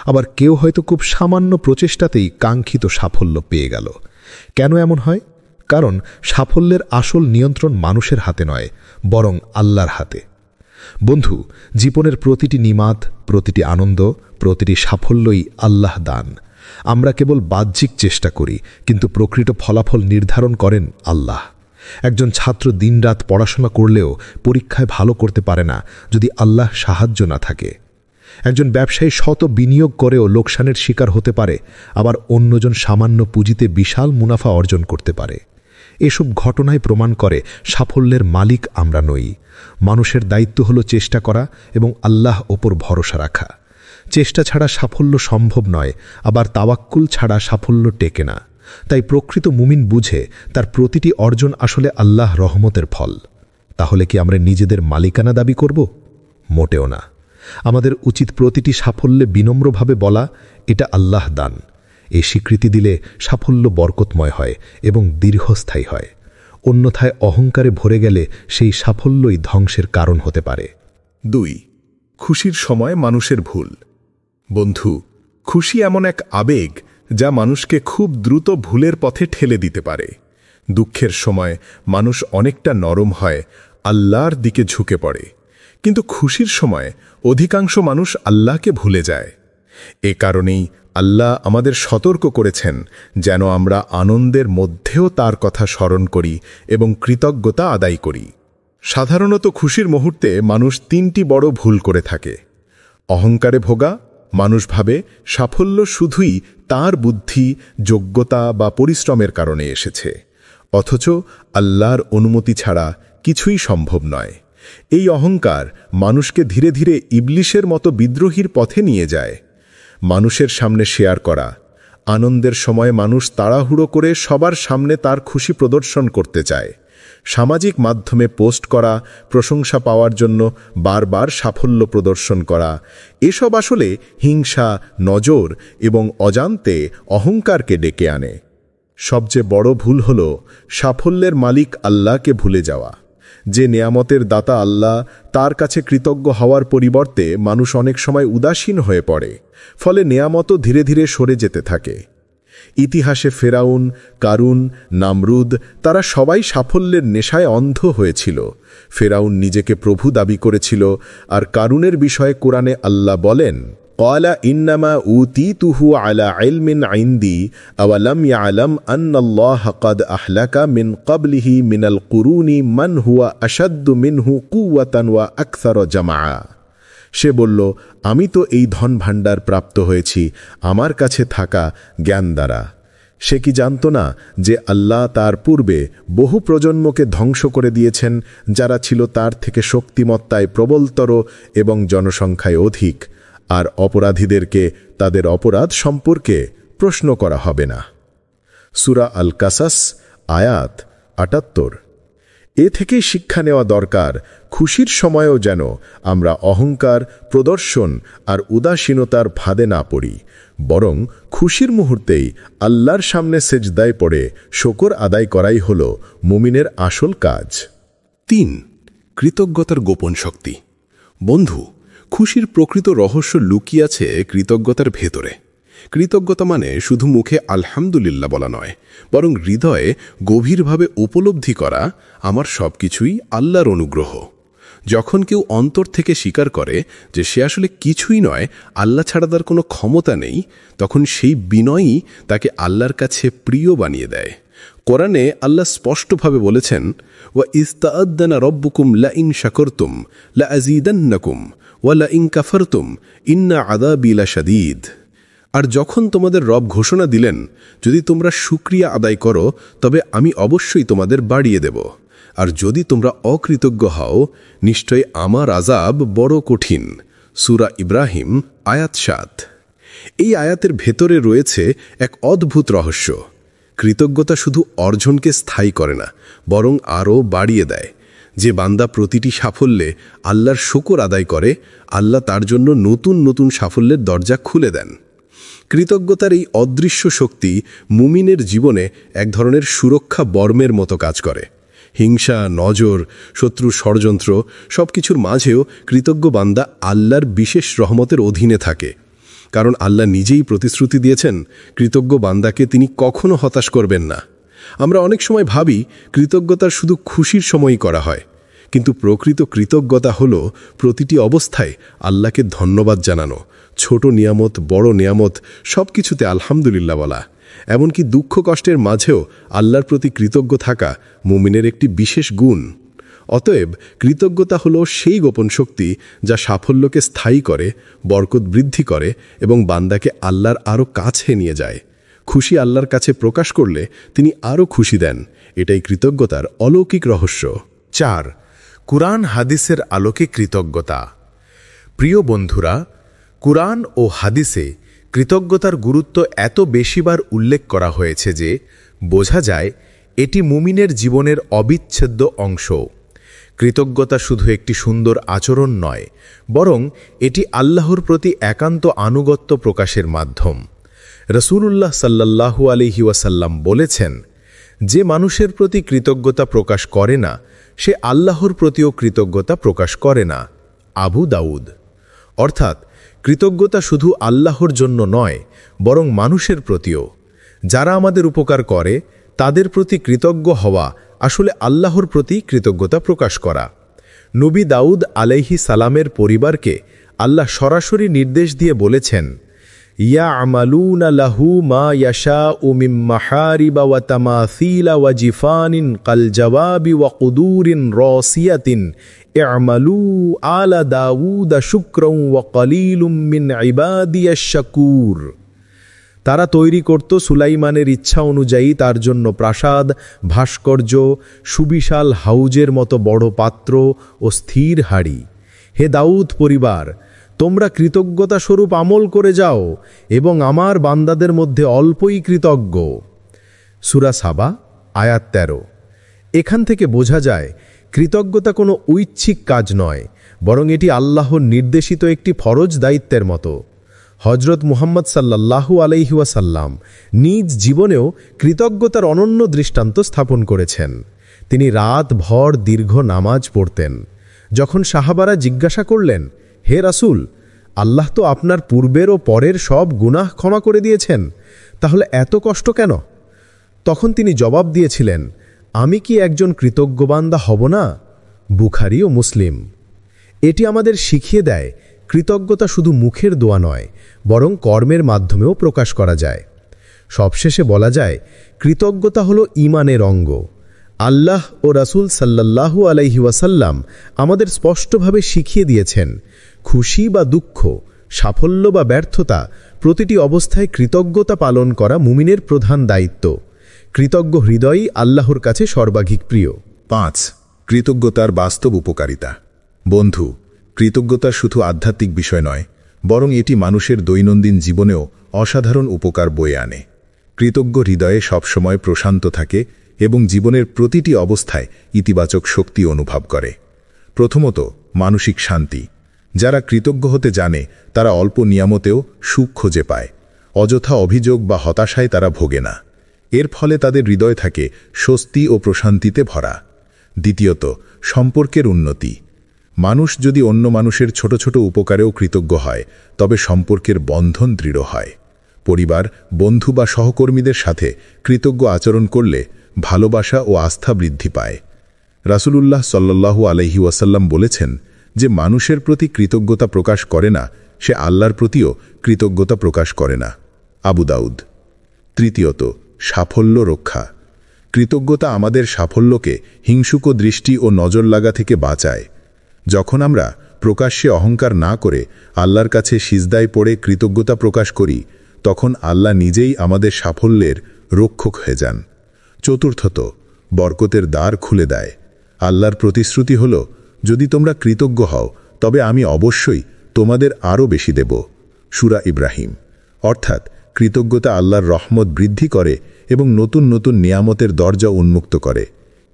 A: আবার কেউ হয়তো খুব সামান্য প্রচেষ্টাতেই কাঙ্ক্ষিত সাফল্য পেয়ে গেল। কেন এমন হয়? কারণ সাফল্যের আসল নিয়ন্ত্রণ মানুষের হাতে নয়, বরং আল্লাহর হাতে। বন্ধু, জীবনের প্রতিটি নিমাত, প্রতিটি আনন্দ, প্রতিটি সাফল্যই আল্লাহ দান। আমরা কেবল বাহ্যিক চেষ্টা করি, কিন্তু প্রকৃত ফলাফল নির্ধারণ করেন আল্লাহ। একজন ছাত্র দিনরাত পড়াশোনা করলেও পরীক্ষায় ভালো করতে পারে না যদি আল্লাহ সাহায্য না থাকে। একজন ব্যবসায়ী শত বিনিয়োগ করেও লোকসানের শিকার হতে পারে, আবার অন্যজন সামান্য পুঁজিতে বিশাল মুনাফা অর্জন করতে পারে। এসব ঘটনায় প্রমাণ করে সাফল্যের মালিক আমরা নই। মানুষের দায়িত্ব হলো চেষ্টা করা এবং আল্লাহ ওপর ভরসা রাখা। চেষ্টা ছাড়া সাফল্য সম্ভব নয়, আবার তাওয়াক্কুল ছাড়া সাফল্য টেকে না। তাই প্রকৃত মুমিন বুঝে তার প্রতিটি অর্জন আসলে আল্লাহ রহমতের ফল। তাহলে কি আমরা নিজেদের মালিকানা দাবি করব? মোটেও না। আমাদের উচিত প্রতিটি সাফল্যে বিনম্রভাবে বলা, এটা আল্লাহ দান। এই স্বীকৃতি দিলে সাফল্য বরকতময় হয় এবং দীর্ঘস্থায়ী হয়। অন্যথায় অহংকারে ভরে গেলে সেই সাফল্যই ধ্বংসের কারণ হতে পারে।
B: 2. খুশির সময় মানুষের ভুল। বন্ধু, খুশি এমন এক আবেগ যা মানুষকে খুব দ্রুত ভুলের পথে ঠেলে দিতে পারে। দুঃখের সময় মানুষ অনেকটা নরম হয়, আল্লাহর দিকে ঝুঁকে পড়ে, কিন্তু খুশির সময় অধিকাংশ মানুষ আল্লাহকে ভুলে যায়। এ কারণেই আল্লাহ আমাদের সতর্ক করেছেন যেন আমরা আনন্দের মধ্যেও তার কথা স্মরণ করি এবং কৃতজ্ঞতা আদায় করি। সাধারণত খুশির মুহূর্তে মানুষ 3টি বড় ভুল করে থাকে। অহংকারে ভোগা। মানুষ ভাবে সাফল্য শুধুই তার বুদ্ধি, যোগ্যতা বা পরিশ্রমের কারণে এসেছে, অথচ আল্লাহর অনুমতি ছাড়া কিছুই সম্ভব নয়। এই অহংকার মানুষকে ধীরে ধীরে ইবলিশের মতো বিদ্রোহীর পথে নিয়ে যায়। মানুষের সামনে শেয়ার করা। আনন্দের সময় মানুষ তাড়াহুড়ো করে সবার সামনে তার খুশি প্রদর্শন করতে চায়। সামাজিক মাধ্যমে পোস্ট করা, প্রশংসা পাওয়ার জন্য বারবার সাফল্য প্রদর্শন করা, এসব আসলে হিংসা, নজর এবং অজান্তে অহংকারকে ডেকে আনে। সবচেয়ে বড় ভুল হল সাফল্যের মালিক আল্লাহকে ভুলে যাওয়া। যে নেয়ামতের দাতা আল্লাহ, তার কাছে কৃতজ্ঞ হওয়ার পরিবর্তে মানুষ অনেক সময় উদাসীন হয়ে পড়ে, ফলে নেয়ামতও ধীরে ধীরে সরে যেতে থাকে। ইতিহাসে ফেরাউন, কারুন, নামরুদ তারা সবাই সাফল্যের নেশায় অন্ধ হয়েছিল। ফেরাউন নিজেকে প্রভু দাবি করেছিল, আর কারুনের বিষয়ে কোরআনে আল্লাহ বলেন, ক্বালা ইন্নামা উতীতুহু আলা ইলমিন ইনদি আওয়ালাম ইয়ালাম আন্নাল্লাহা ক্বাদ আহলাকা মিন ক্বাবলিহি মিনাল কুরুনি মান হুয়া আশাদ্দু মিনহু কুওয়াতান ওয়া আকসারা জামাআ। সে বলল, আমি তো এই ধন ভাণ্ডার প্রাপ্ত হয়েছি আমার কাছে থাকা জ্ঞান দ্বারা। সে কি জানত না যে আল্লাহ তার পূর্বে বহু প্রজন্মকে ধ্বংস করে দিয়েছেন, যারা ছিল তার থেকে শক্তিমত্তায় প্রবলতর এবং জনসংখ্যায় অধিক, আর অপরাধীদেরকে তাদের অপরাধ সম্পর্কে প্রশ্ন করা হবে না। সূরা আল কাসাস আয়াত ৭৮। এ থেকেই শিক্ষা নেওয়া দরকার, খুশির সময়ও যেন আমরা অহংকার, প্রদর্শন আর উদাসীনতার ফাঁদে না পড়ি, বরং খুশির মুহূর্তেই আল্লাহর সামনে সেজদায় পড়ে শকর আদায় করাই হল মুমিনের আসল কাজ।
C: 3. কৃতজ্ঞতার গোপন শক্তি। বন্ধু, খুশির প্রকৃত রহস্য লুকিয়ে আছে কৃতজ্ঞতার ভেতরে। কৃতজ্ঞতা মানে শুধু মুখে আলহামদুলিল্লাহ বলা নয়, বরং হৃদয়ে গভীরভাবে উপলব্ধি করা আমার সবকিছুই আল্লাহর অনুগ্রহ। যখন কেউ অন্তর থেকে স্বীকার করে যে সে আসলে কিছুই নয়, আল্লাহ ছাড়া তার কোনো ক্ষমতা নেই, তখন সেই বিনয়ই তাকে আল্লাহর কাছে প্রিয় বানিয়ে দেয়। কোরআনে আল্লাহ স্পষ্টভাবে বলেছেন, ওয়া ইস্তাআদ্দানা রব্বুকুম লা ইন শাকারতুম লা আযীদান্নাকুম ওয়া লা ইন কাফারতুম ইন্না আযাবি লাশাদীদ। আর যখন তোমাদের রব ঘোষণা দিলেন, যদি তোমরা শুকরিয়া আদায় করো তবে আমি অবশ্যই তোমাদের বাড়িয়ে দেব, আর যদি তোমরা অকৃতজ্ঞ হও নিশ্চয় আমার আযাব বড় কঠিন। সূরা ইব্রাহিম আয়াত 7। এই আয়াতের ভেতরে রয়েছে এক অদ্ভুত রহস্য। কৃতজ্ঞতা শুধু অর্জনকে স্থায়ী করে না, বরং আরও বাড়িয়ে দেয়। যে বান্দা প্রতিটি সাফল্যে আল্লাহর শুকর আদায় করে, আল্লাহ তার জন্য নতুন নতুন সাফল্যের দরজা খুলে দেন। কৃতজ্ঞতার এই অদৃশ্য শক্তি মুমিনের জীবনে এক ধরনের সুরক্ষা বর্মের মতো কাজ করে। হিংসা, নজর, শত্রুর ষড়যন্ত্র সবকিছুর মাঝেও কৃতজ্ঞ বান্দা আল্লাহর বিশেষ রহমতের অধীনে থাকে, কারণ আল্লাহ নিজেই প্রতিশ্রুতি দিয়েছেন কৃতজ্ঞ বান্দাকে তিনি কখনো হতাশ করবেন না। আমরা অনেক সময় ভাবি কৃতজ্ঞতা শুধু খুশির সময়ই করা হয়, কিন্তু প্রকৃত কৃতজ্ঞতা হল প্রতিটি অবস্থায় আল্লাহকে ধন্যবাদ জানানো, ছোট নিয়ামত, বড় নিয়ামত সবকিছুতে আলহামদুলিল্লাহ বলা। এমনকি দুঃখ কষ্টের মাঝেও আল্লাহর প্রতি কৃতজ্ঞ থাকা মুমিনের একটি বিশেষ গুণ। অতএব কৃতজ্ঞতা হল সেই গোপন শক্তি যা সাফল্যকে স্থায়ী করে, বরকত বৃদ্ধি করে এবং বান্দাকে আল্লাহর আরও কাছে নিয়ে যায়। খুশি আল্লাহর কাছে প্রকাশ করলে তিনি আরও খুশি দেন। এটাই কৃতজ্ঞতার অলৌকিক রহস্য।
A: 4. কুরআন হাদিসের আলোকে কৃতজ্ঞতা। প্রিয় বন্ধুরা, কুরআন ও হাদিসে কৃতজ্ঞতার গুরুত্ব এত বেশিবার উল্লেখ করা হয়েছে যে বোঝা যায় এটি মুমিনের জীবনের অবিচ্ছেদ্য অংশ। কৃতজ্ঞতা শুধু একটি সুন্দর আচরণ নয়, বরং এটি আল্লাহর প্রতি একান্ত আনুগত্য প্রকাশের মাধ্যম। রাসূলুল্লাহ সাল্লাল্লাহু আলাইহি ওয়াসাল্লাম বলেছেন, যে মানুষের প্রতি কৃতজ্ঞতা প্রকাশ করে না, সে আল্লাহর প্রতিও কৃতজ্ঞতা প্রকাশ করে না। আবু দাউদ। অর্থাৎ কৃতজ্ঞতা শুধু আল্লাহর জন্য নয়, বরং মানুষের প্রতিও। যারা আমাদের উপকার করে তাদের প্রতি কৃতজ্ঞ হওয়া আসলে আল্লাহর প্রতি কৃতজ্ঞতা প্রকাশ করা। নবী দাউদ আলাইহিস সালামের পরিবারকে আল্লাহ সরাসরি নির্দেশ দিয়ে বলেছেন, ইয়া'মালুনা লাহু মা ইয়াশাউ মিন মাহারিবা ওয়া তামাসিলা ওয়া জিফানিন কাল জাওয়াবি ওয়া কুদুরিন রাসিয়াতিন i'মালু আলা দাউদ শুকরান ওয়া কালিলুম মিন ইবাদিয়াশ শাকুর। তারা তৈরি করত সুলাইমানের ইচ্ছা অনুযায়ী তার জন্য প্রাসাদ, ভাস্কর্য, সুবিশাল হাউজের মতো বড় পাত্র ও স্থির হাড়ি। হে দাউদ পরিবার, তোমরা কৃতজ্ঞতা স্বরূপ আমল করে যাও এবং আমার বান্দাদের মধ্যে অল্পই কৃতজ্ঞ। সূরা সাবা আয়াত 13। এখান থেকে বোঝা যায় কৃতজ্ঞতা কোনো ঐচ্ছিক কাজ নয়, বরং এটি আল্লাহর নির্দেশিত একটি ফরজ দায়িত্বের মতো। হজরত মুহাম্মদ সাল্লাল্লাহু আলাইহি ওয়াসাল্লাম নিজ জীবনেও কৃতজ্ঞতার অনন্য দৃষ্টান্ত স্থাপন করেছেন। তিনি রাতভর দীর্ঘ নামাজ পড়তেন। যখন সাহাবারা জিজ্ঞাসা করলেন, হে রাসূল, আল্লাহ তো আপনার পূর্বের ও পরের সব গুনাহ ক্ষমা করে দিয়েছেন, তাহলে এত কষ্ট কেন? তখন তিনি জবাব দিয়েছিলেন, আমি কি একজন কৃতজ্ঞ বান্দা হব না? বুখারী ও মুসলিম। এটি আমাদের শিখিয়ে দেয় কৃতজ্ঞতা শুধু মুখের দোয়া নয়, বরং কর্মের মাধ্যমেও প্রকাশ করা যায়। সবশেষে বলা যায়, কৃতজ্ঞতা হলো ঈমানের অঙ্গ। আল্লাহ ও রাসূল সাল্লাল্লাহু আলাইহি ওয়াসাল্লাম আমাদের স্পষ্টভাবে শিখিয়ে দিয়েছেন, খুশি বা দুঃখ, সাফল্য বা ব্যর্থতা, প্রতিটি অবস্থায় কৃতজ্ঞতা পালন করা মুমিনের প্রধান দায়িত্ব। কৃতজ্ঞ হৃদয়ই আল্লাহর কাছে সর্বাধিক প্রিয়।
B: 5. কৃতজ্ঞতার বাস্তব উপকারিতা। বন্ধু, কৃতজ্ঞতা শুধু আধ্যাত্মিক বিষয় নয়, বরং এটি মানুষের দৈনন্দিন জীবনেও অসাধারণ উপকার বয়ে আনে। কৃতজ্ঞ হৃদয়ে সবসময় প্রশান্ত থাকে এবং জীবনের প্রতিটি অবস্থায় ইতিবাচক শক্তি অনুভব করে। প্রথমত, মানসিক শান্তি। যারা কৃতজ্ঞ হতে জানে তারা অল্প নিয়ামতেও সুখ খুঁজে পায়। অযথা অভিযোগ বা হতাশায় তারা ভোগে না। এর ফলে তাদের হৃদয় থাকে স্বস্তি ও প্রশান্তিতে ভরা। দ্বিতীয়ত, সম্পর্কের উন্নতি। মানুষ যদি অন্য মানুষের ছোট ছোট উপকারেও কৃতজ্ঞ হয় তবে সম্পর্কের বন্ধন দৃঢ় হয়। পরিবার, বন্ধু বা সহকর্মীদের সাথে কৃতজ্ঞ আচরণ করলে ভালোবাসা ও আস্থা বৃদ্ধি পায়। রাসূলুল্লাহ সাল্লাল্লাহু আলাইহি ওয়াসাল্লাম বলেছেন যে মানুষের প্রতি কৃতজ্ঞতা প্রকাশ করে না সে আল্লাহর প্রতিও কৃতজ্ঞতা প্রকাশ করে না। আবু দাউদ। তৃতীয়ত, সাফল্য রক্ষা। কৃতজ্ঞতা আমাদের সাফল্যকে হিংসুক দৃষ্টি ও নজর লাগা থেকে বাঁচায়। যখন আমরা প্রকাশ্যে অহংকার না করে আল্লাহর কাছে সিজদায় পড়ে কৃতজ্ঞতা প্রকাশ করি তখন আল্লাহ নিজেই আমাদের সাফল্যের রক্ষক হয়ে যান। চতুর্থত, বরকতের দ্বার খুলে দেয়। আল্লাহর প্রতিশ্রুতি হল, যদি তোমরা কৃতজ্ঞ হও তবে আমি অবশ্যই তোমাদের আরও বেশি দেব। সূরা ইব্রাহিম। অর্থাৎ কৃতজ্ঞতা আল্লাহর রহমত বৃদ্ধি করে এবং নতুন নতুন নিয়ামতের দরজা উন্মুক্ত করে।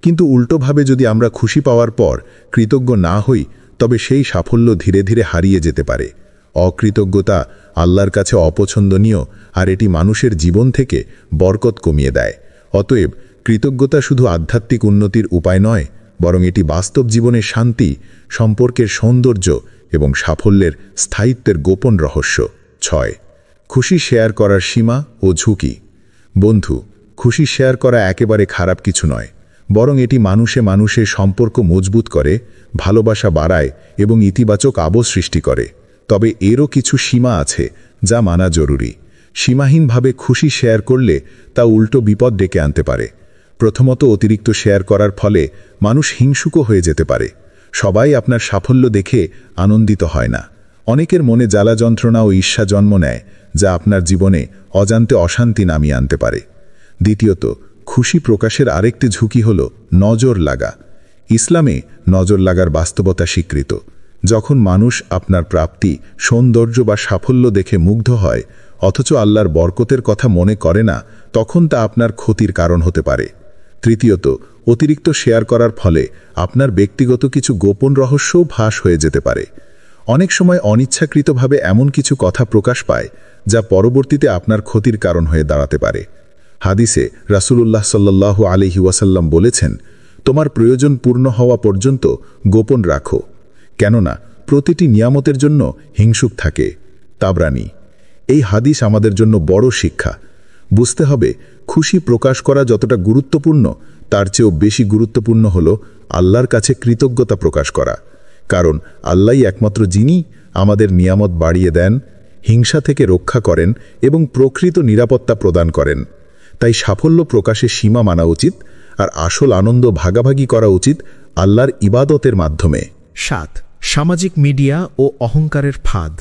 B: কিন্তু উল্টোভাবে যদি আমরা খুশি পাওয়ার পর কৃতজ্ঞ না হই তবে সেই সাফল্য ধীরে ধীরে হারিয়ে যেতে পারে। অকৃতজ্ঞতা আল্লাহর কাছে অপছন্দনীয় আর এটি মানুষের জীবন থেকে বরকত কমিয়ে দেয়। অতএব কৃতজ্ঞতা শুধু আধ্যাত্মিক উন্নতির উপায় নয়, বরং এটি বাস্তব জীবনের শান্তি, সম্পর্কের সৌন্দর্য এবং সাফল্যের স্থায়িত্বের গোপন রহস্য। 6. খুশি শেয়ার করার সীমা ও ঝুঁকি। বন্ধু, খুশি শেয়ার করা একেবারে খারাপ কিছু নয়, বরং এটি মানুষে মানুষে সম্পর্ক মজবুত করে, ভালোবাসা বাড়ায় এবং ইতিবাচক আবেগ সৃষ্টি করে। তবে এরও কিছু সীমা আছে যা মানা জরুরি। সীমাহীনভাবে খুশি শেয়ার করলে তা উল্টো বিপদ ডেকে আনতে পারে। প্রথমত, অতিরিক্ত শেয়ার করার ফলে মানুষ হিংসুক হয়ে যেতে পারে। সবাই আপনার সাফল্য দেখে আনন্দিত হয় না। অনেকের মনে জ্বালা যন্ত্রণা ও ঈর্ষা জন্ম নেয়, যা আপনার জীবনে অজান্তে অশান্তি নামিয়ে আনতে পারে। দ্বিতীয়ত, খুশি প্রকাশের আরেকটি ঝুঁকি হল নজর লাগা। ইসলামে নজর লাগার বাস্তবতা স্বীকৃত। যখন মানুষ আপনার প্রাপ্তি, সৌন্দর্য বা সাফল্য দেখে মুগ্ধ হয় অথচ আল্লাহর বরকতের কথা মনে করে না, তখন তা আপনার ক্ষতির কারণ হতে পারে। তৃতীয়ত, অতিরিক্ত শেয়ার করার ফলে আপনার ব্যক্তিগত কিছু গোপন রহস্যও ফাঁস হয়ে যেতে পারে। অনেক সময় অনিচ্ছাকৃতভাবে এমন কিছু কথা প্রকাশ পায় যা পরবর্তীতে আপনার ক্ষতির কারণ হয়ে দাঁড়াতে পারে। হাদিসে রাসূলুল্লাহ সাল্লাল্লাহু আলাইহি ওয়াসাল্লাম বলেছেন, তোমার প্রয়োজন পূর্ণ হওয়া পর্যন্ত গোপন রাখো, কেননা প্রতিটি নিয়ামতের জন্য হিংসুক থাকে। তাবরানী। এই হাদিস আমাদের জন্য বড় শিক্ষা। বুঝতে হবে, খুশি প্রকাশ করা যতটা গুরুত্বপূর্ণ তার চেয়েও বেশি গুরুত্বপূর্ণ হল আল্লাহর কাছে কৃতজ্ঞতা প্রকাশ করা। কারণ আল্লাহই একমাত্র যিনি আমাদের নিয়ামত বাড়িয়ে দেন, হিংসা থেকে রক্ষা করেন এবং প্রকৃত নিরাপত্তা প্রদান করেন। তাই সাফল্য প্রকাশে সীমা মানা উচিত, আর আসল আনন্দ ভাগাভাগি করা উচিত আল্লাহর ইবাদতের মাধ্যমে।
D: 7. সামাজিক মিডিয়া ও অহংকারের ফাঁদ।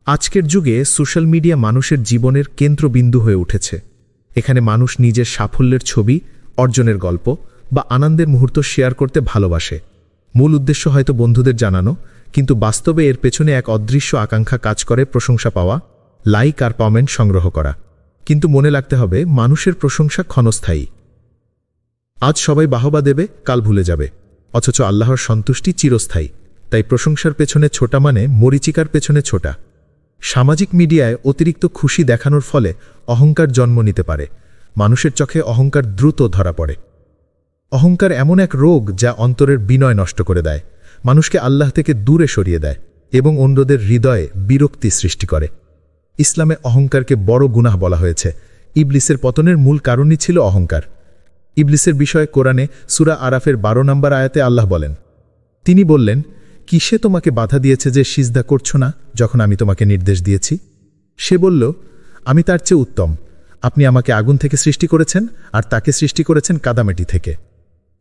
D: আজকের যুগে সোশ্যাল মিডিয়া মানুষের জীবনের কেন্দ্রবিন্দু হয়ে উঠেছে। এখানে মানুষ নিজের সাফল্যের ছবি, অর্জনের গল্প বা আনন্দের মুহূর্ত শেয়ার করতে ভালোবাসে। মূল উদ্দেশ্য হয়তো বন্ধুদের জানানো, কিন্তু বাস্তবে এর পেছনে এক অদৃশ্য আকাঙ্ক্ষা কাজ করে, প্রশংসা পাওয়া, লাইক আর কমেন্ট সংগ্রহ করা। কিন্তু মনে রাখতে হবে, মানুষের প্রশংসা ক্ষণস্থায়ী। আজ সবাই বাহবা দেবে, কাল ভুলে যাবে, অথচ আল্লাহর সন্তুষ্টি চিরস্থায়ী। তাই প্রশংসার পেছনে ছোটা মানে মরীচিকার পেছনে ছোটা। সামাজিক মিডিয়ায় অতিরিক্ত খুশি দেখানোর ফলে অহংকার জন্ম নিতে পারে। মানুষের চোখে অহংকার দ্রুত ধরা পড়ে। অহংকার এমন এক রোগ যা অন্তরের বিনয় নষ্ট করে দেয়, মানুষকে আল্লাহ থেকে দূরে সরিয়ে দেয় এবং অন্যদের হৃদয়ে বিরক্তি সৃষ্টি করে। ইসলামে অহংকারকে বড় গুনাহ বলা হয়েছে। ইবলিসের পতনের মূল কারণই ছিল অহংকার। ইবলিসের বিষয়ে কোরআনে সূরা আরাফের 12 নম্বর আয়াতে আল্লাহ বলেন, তিনি বললেন, কিসে তোমাকে বাধা দিয়েছে যে সিজদা করছো না যখন আমি তোমাকে নির্দেশ দিয়েছি? সে বলল, আমি তার চেয়ে উত্তম। আপনি আমাকে আগুন থেকে সৃষ্টি করেছেন আর তাকে সৃষ্টি করেছেন কাদামাটি থেকে।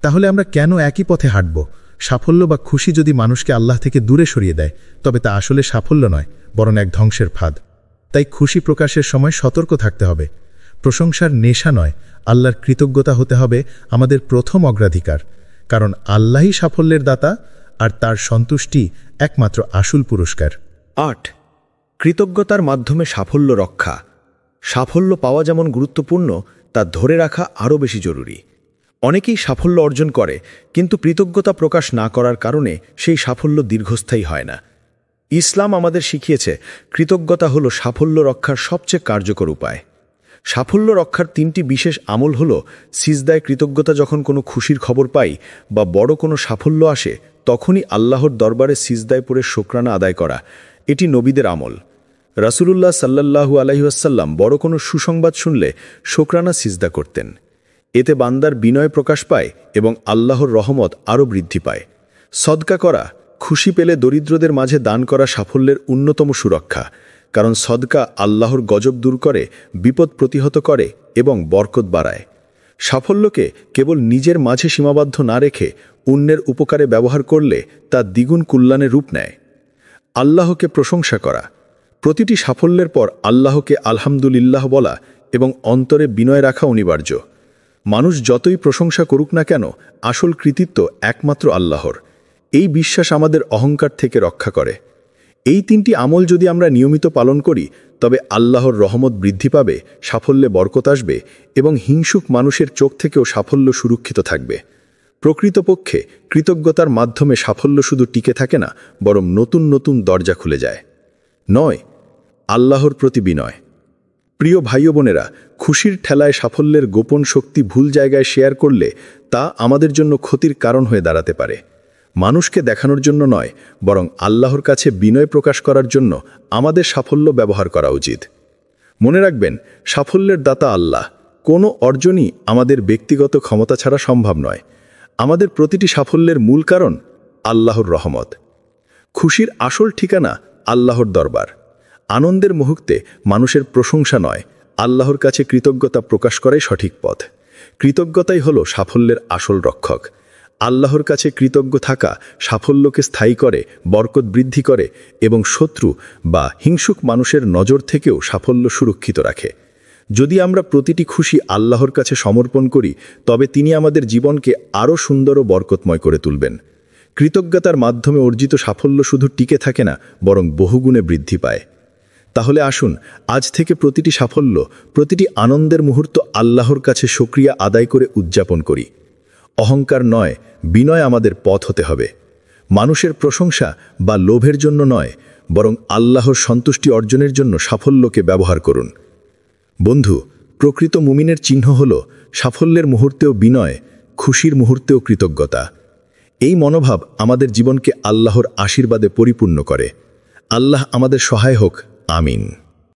D: তাহলে আমরা কেন একই পথে হাঁটব? সাফল্য বা খুশি যদি মানুষকে আল্লাহ থেকে দূরে সরিয়ে দেয় তবে তা আসলে সাফল্য নয়, বরং এক ধ্বংসের ফাঁদ। তাই খুশি প্রকাশের সময় সতর্ক থাকতে হবে। প্রশংসার নেশা নয়, আল্লাহর কৃতজ্ঞতা হতে হবে আমাদের প্রথম অগ্রাধিকার। কারণ আল্লাহই সাফল্যের দাতা আর তার সন্তুষ্টি একমাত্র আসল পুরস্কার।
E: 8. কৃতজ্ঞতার মাধ্যমে সাফল্য রক্ষা। সাফল্য পাওয়া যেমন গুরুত্বপূর্ণ, তা ধরে রাখা আরও বেশি জরুরি। অনেকেই সাফল্য অর্জন করে, কিন্তু কৃতজ্ঞতা প্রকাশ না করার কারণে সেই সাফল্য দীর্ঘস্থায়ী হয় না। ইসলাম আমাদের শিখিয়েছে কৃতজ্ঞতা হলো সাফল্য রক্ষার সবচেয়ে কার্যকর উপায়। সাফল্য রক্ষার 3টি বিশেষ আমল হল সিজদায় কৃতজ্ঞতা, যখন কোনো খুশির খবর পাই বা বড় কোনো সাফল্য আসে তখনই আল্লাহর দরবারে সিজদায় পড়ে শুকরানা আদায় করা। এটি নবীদের আমল। রাসূলুল্লাহ সাল্লাল্লাহু আলাইহি ওয়াসাল্লাম বড় কোনো সুসংবাদ শুনলে শুকরানা সিজদা করতেন। এতে বান্দার বিনয় প্রকাশ পায় এবং আল্লাহর রহমত আরও বৃদ্ধি পায়। সদকা করা, খুশি পেলে দরিদ্রদের মাঝে দান করা সাফল্যের অন্যতম সুরক্ষা, কারণ সদকা আল্লাহর গজব দূর করে, বিপদ প্রতিহত করে এবং বরকত বাড়ায়। সাফল্যকে কেবল নিজের মাঝে সীমাবদ্ধ না রেখে অন্যের উপকারে ব্যবহার করলে তা দ্বিগুণ কল্যাণে রূপ নেয়। আল্লাহকে প্রশংসা করা, প্রতিটি সাফল্যের পর আল্লাহকে আলহামদুলিল্লাহ বলা এবং অন্তরে বিনয় রাখা অনিবার্য। মানুষ যতই প্রশংসা করুক না কেন, আসল কৃতিত্ব একমাত্র আল্লাহর। এই বিশ্বাস আমাদের অহংকার থেকে রক্ষা করে। এই 3টি আমল যদি আমরা নিয়মিত পালন করি, তবে আল্লাহর রহমত বৃদ্ধি পাবে, সাফল্যে বরকত আসবে এবং হিংসুক মানুষের চোখ থেকেও সাফল্য সুরক্ষিত থাকবে। প্রকৃতপক্ষে কৃতজ্ঞতার মাধ্যমে সাফল্য শুধু টিকে থাকে না, বরং নতুন নতুন দরজা খুলে যায়। 9. আল্লাহর প্রতি বিনয়। প্রিয় ভাই ও বোনেরা, খুশির ঠেলায় সাফল্যের গোপন শক্তি ভুল জায়গায় শেয়ার করলে তা আমাদের জন্য ক্ষতির কারণ হয়ে দাঁড়াতে পারে। মানুষকে দেখানোর জন্য নয়, বরং আল্লাহর কাছে বিনয় প্রকাশ করার জন্য আমাদের সাফল্য ব্যবহার করা উচিত। মনে রাখবেন, সাফল্যের দাতা আল্লাহ। কোনো অর্জনই আমাদের ব্যক্তিগত ক্ষমতা ছাড়া সম্ভব নয়। আমাদের প্রতিটি সাফল্যের মূল কারণ আল্লাহর রহমত। খুশির আসল ঠিকানা আল্লাহর দরবার। আনন্দের মুহূর্তে মানুষের প্রশংসা নয়, আল্লাহর কাছে কৃতজ্ঞতা প্রকাশ করাই সঠিক পথ। কৃতজ্ঞতাই হলো সাফল্যের আসল রক্ষক। আল্লাহর কাছে কৃতজ্ঞ থাকা সাফল্যকে স্থায়ী করে, বরকত বৃদ্ধি করে এবং শত্রু বা হিংসুক মানুষের নজর থেকেও সাফল্য সুরক্ষিত রাখে। যদি আমরা প্রতিটি খুশি আল্লাহর কাছে সমর্পণ করি, তবে তিনি আমাদের জীবনকে আরও সুন্দর ও বরকতময় করে তুলবেন। কৃতজ্ঞতার মাধ্যমে অর্জিত সাফল্য শুধু টিকে থাকে না, বরং বহুগুণে বৃদ্ধি পায়। তাহলে আসুন আজ থেকে প্রতিটি সাফল্য, প্রতিটি আনন্দের মুহূর্ত আল্লাহর কাছে শুকরিয়া আদায় করে উদযাপন করি। অহংকার নয়, বিনয় আমাদের পথ হতে হবে। মানুষের প্রশংসা বা লোভের জন্য নয়, বরং আল্লাহর সন্তুষ্টি অর্জনের জন্য সাফল্যকে ব্যবহার করুন। বন্ধু, প্রকৃত মুমিনের চিহ্ন হল সাফল্যের মুহূর্তেও বিনয়, খুশির মুহূর্তেও কৃতজ্ঞতা। এই মনোভাব আমাদের জীবনকে আল্লাহর আশীর্বাদে পরিপূর্ণ করে। আল্লাহ আমাদের সহায় হোক। আমিন।